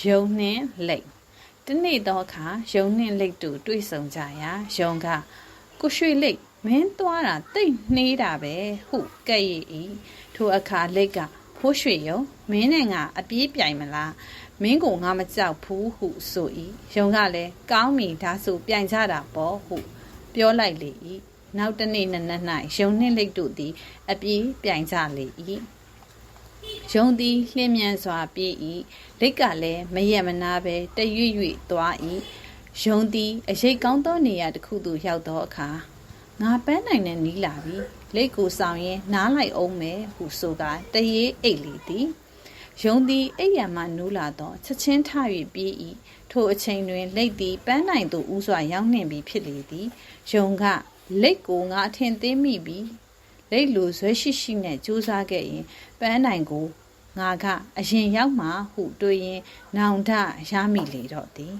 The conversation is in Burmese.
ယုံနှင့်လိတ်တနေ့သောအခါယုံနှင့်လိတ်တို့တွေ့ဆုံကြရာယုံကကိုရွှေလိတ်မင်းသွားတာတိတ်နှေးတာပဲဟုကဲ့ရဲ့၏ထိုအခါလိတ်ကဖိုးရွှေယုံမင်းနဲ့ငါအပြေးပြိုင်မလားမင်းကိုငါမကြောက်ဘူးဟုဆို၏ယုံကလည်းကောင်းပြီဒါဆိုပြိုင်ကြတာပေါ့ဟုပြောလိုက်လေ၏နောက်တနေ့နနက်၌ယုံနှင့်လိတ်တို့သည်အပြေးပြိုင်ကြလေ၏ယုံသည်လျင်မြန်စွာပြေး၏လိတ်ကလည်းမရက်မနာပဲတရွေ့ရွေ့သွား၏ယုံသည်အရေးကောင်းသောနေရာတစ်ခုသို့ရောက်သောအခါငါပန်းနိုင်နဲ့နီးလာပြီလိတ်ကိုဆောင်ရင်နားလိုက်အောင်မယ်ဟုဆိုကတရေအိတ်လေသည်ယုံသည်အိပ်ရမှနိုးလာသောချက်ချင်းထ၍ပြေး၏ထိုအချိန်တွင်လိတ်သည်ပန်းနိုင်သို့ဥစွာရောက်နှင့်ပြီးဖြစ်လေသည်ယုံကလိတ်ကိုငါအထင်သေးမိပြီလိတ်လိုဇွဲရှိရှိနဲ့ကြိုးစားခဲ့ရင်ပန်းနိုင်ကိုငါကအရင်ရောက်မှဟုတွေးရင်နောင်တရမိလေတော့သည်